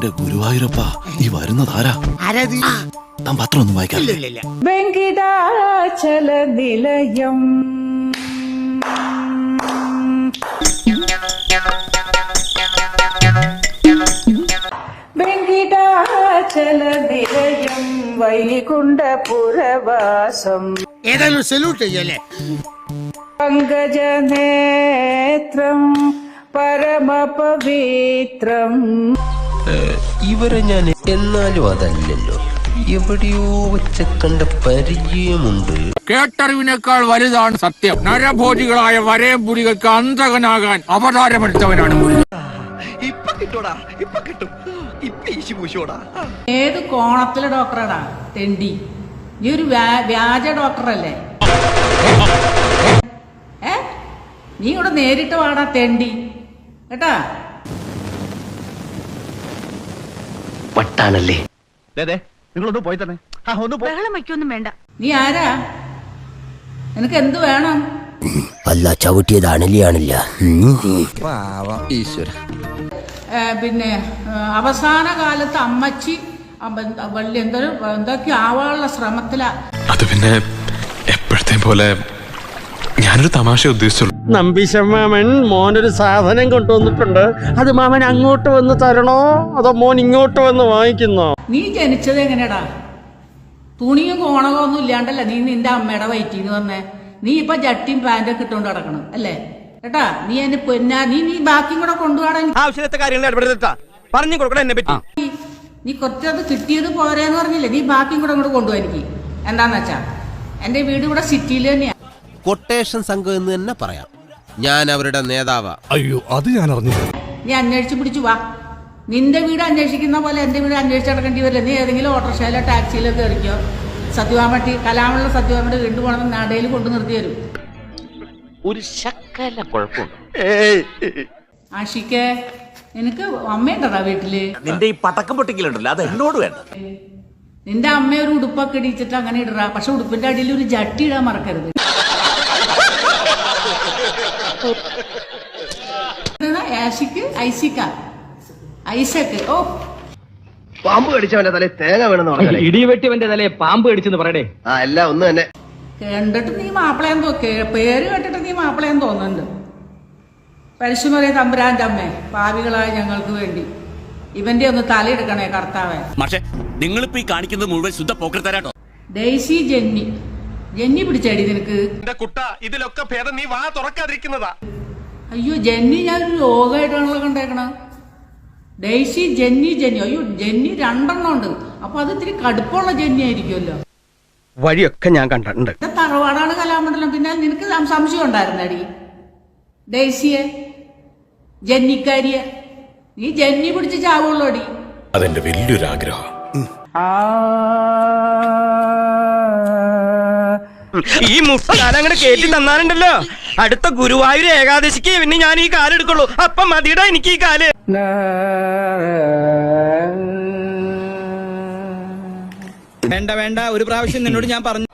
എന്റെ ഗുരുവായൂരപ്പ, ഈ വരുന്നതാരാ? താൻ പത്രം ഒന്നും വായിക്കാം. വെങ്കിടാചല നിലയം വെങ്കിടാചല നിലയം വൈകുണ്ഠപുരവാസം. ഏതായാലും സല്യൂട്ട് ചെയ്യല്ലേ. പങ്കജനേത്രം പരമപവിത്രം. ഇവരെ ഞാൻ എന്നാലും അതല്ലല്ലോ, എവിടെയോ വെച്ച കണ്ട പരിചയമുണ്ട്. കേട്ടറിവിനേക്കാൾ വലുതാണ് സത്യം. നരഭോജികളായ വരയം പുലികൾക്ക് അന്തകനാകാൻ അവതാരമെടുത്തവനാണ് മുരുകൻ. ഇപ്പൊ കിട്ടൂടാ, ഇപ്പൊ കിട്ടും, ഇപ്പൊ ഈശി പൂശോടാ. ഏത് കോണത്തിലെ ഡോക്ടറാടാ തെണ്ടി? നീ ഒരു വ്യാജ ഡോക്ടറല്ലേ? നീ ഇവിടെ നേരിട്ട് വാടാ തെണ്ടി, കേട്ടാ? വട്ടാണല്ലേ. നിങ്ങളൊന്ന് പോയി തന്നെ. വേണ്ട. നീ ആരാ? നിനക്ക് എന്ത് വേണം? അല്ല ചവിട്ടിയതാണല്ലേ. ഈശ്വര. പിന്നെ അവസാന കാലത്ത് അമ്മച്ചി വള്ളി എന്തൊക്കെ ആവാനുള്ള ശ്രമത്തിലാ. അത് പിന്നെ എപ്പോഴത്തെ പോലെ ഞാനൊരു തമാശ ഉദ്ദേശിച്ചുള്ളൂ. നമ്പീശമാമൻ മോനൊരു സാധനം കൊണ്ടുവന്നിട്ടുണ്ട്. അത് മാമൻ അങ്ങോട്ട് വന്ന് തരണോ അതോ മോൻ ഇങ്ങോട്ട് വന്ന് വാങ്ങിക്കുന്നോ? നീ ജനിച്ചത് എങ്ങനെയാടാ? തുണിയും കോണകവും ഒന്നും ഇല്ലാണ്ടല്ല നീ നിന്റെ അമ്മയുടെ വയറ്റിന്ന് വന്നേ. നീ ഇപ്പൊ ജട്ടിയും പാന്റൊക്കെ ഇട്ടോണ്ട് നടക്കണം അല്ലേ? കേട്ടാ, നീ എന്നെ പൊന്നാ. നീ ബാക്കിയും കൂടെ കൊണ്ടുപോകാൻ ആവശ്യത്തെ കാര്യങ്ങൾ പറഞ്ഞു കൊടുക്കണം എന്നെ പറ്റി. നീ കുറച്ചത് കിട്ടിയത് പോരേന്ന് പറഞ്ഞില്ലേ? നീ ബാക്കിയും കൂടെ അങ്ങോട്ട് കൊണ്ടുപോകാൻ. എനിക്ക് എന്താന്ന് വെച്ചാ എന്റെ വീട് ഇവിടെ സിറ്റിയിൽ തന്നെയാ. കൊട്ടേഷൻ സംഘം എന്ന് തന്നെ പറയാം. ഞാൻ അവരുടെ നേതാവാ. അയ്യോ, അത് ഞാൻ അറിഞ്ഞില്ല. നീ അന്വേഷിച്ച് പിടിച്ചു വാ. നിന്റെ വീട് അന്വേഷിക്കുന്ന പോലെ എന്റെ വീട് അന്വേഷിച്ച് നടക്കേണ്ടി വരില്ല. നീ ഏതെങ്കിലും ഓട്ടോറിക്ഷയിലോ ടാക്സിയിലോ കയറിക്കോ. സത്യവാമട്ടി കലാമുള്ള സത്യവാമട്ടി വീണ്ടും പോകണം, നടയിൽ കൊണ്ടു നിർത്തി തരും. ഒരു ശക്കല കുഴപ്പമുണ്ട്. ആഷിക്കേ, നിനക്ക് അമ്മയുണ്ടടാ വീട്ടില്? നിന്റെ ഈ പടക്കം പൊട്ടിക്കലുണ്ടല്ലോ, അത് എന്നോട് വേണ്ട. നിന്റെ അമ്മ ഒരു ഉടുപ്പൊക്കെ ഇടിച്ചിട്ട് അങ്ങനെ ഇടറാ. പക്ഷെ ഉടുപ്പിന്റെ അടിയിൽ ഒരു ജട്ടി ഇടാൻ മറക്കരുത്. ആഷിക്ക് ഐസക്ക്. ഓ, പാമ്പ് കടിച്ചവന്റെ തലേ തേങ്ങ വേണമെന്ന് പറഞ്ഞാലേ. ഇടിവെട്ടിവന്റെ തലേ പാമ്പ് കടിച്ചെന്ന് പറയടേ. എല്ലാം ഒന്ന് തന്നെ. കണ്ടിട്ട് നീ മാപ്പിളയെന്ന് പേര് കേട്ടിട്ട് നീ മാപ്പിളയെന്ന് തോന്നുന്നുണ്ട്. പരിശുമറിയ തമ്പുരാന്റെ അമ്മേ, പാവികളായ ഞങ്ങൾക്ക് വേണ്ടി ഇവന്റെ ഒന്ന് തലയെടുക്കണേ കർത്താവേ. പക്ഷേ നിങ്ങളിപ്പോ ഈ കാണിക്കുന്നത് മുഴുവൻ ശുദ്ധ പോക്കർത്തരാട്ടോ. ഡെയ്സി ജെന്നി പിടിച്ചടി നിനക്ക്. ഇതിലൊക്കെ ഭേദം നീ വാ തുറക്കാതിരിക്കുന്നതാ. അയ്യോ ജെന്നി, ഞാനൊരു രോഗമായിട്ടാണല്ലോ കണ്ടേക്കണം. Daisy Jenny. അയ്യോ ജെന്നി 2 എണ്ണം ഉണ്ട്. അപ്പൊ അത് ഇത്തിരി കടുപ്പമുള്ള ജെന്നി ആയിരിക്കുമല്ലോ. വഴിയൊക്കെ ഞാൻ കണ്ടിട്ടുണ്ട്. തറവാടാണ് കലാമണ്ഡലം. പിന്നെ നിനക്ക് സംശയം ഉണ്ടായിരുന്നടി ഡെയ്സിയെ, ജെന്നിക്കാരിയെ? നീ ജെന്നി പിടിച്ച് ചാവുള്ളൂടി. അതെന്റെ വലിയൊരു ആഗ്രഹം. ഈ മുട്ടാലങ്ങടെ കേട്ടി തന്നാലുണ്ടല്ലോ, അടുത്ത ഗുരുവായൂർ ഏകാദശിക്ക് പിന്നെ ഞാൻ ഈ കാലെടുക്കുള്ളൂ. അപ്പൊ മതിയുടെ എനിക്ക് ഈ കാല്. വേണ്ട, ഒരു പ്രാവശ്യം നിന്നോട് ഞാൻ പറഞ്ഞു.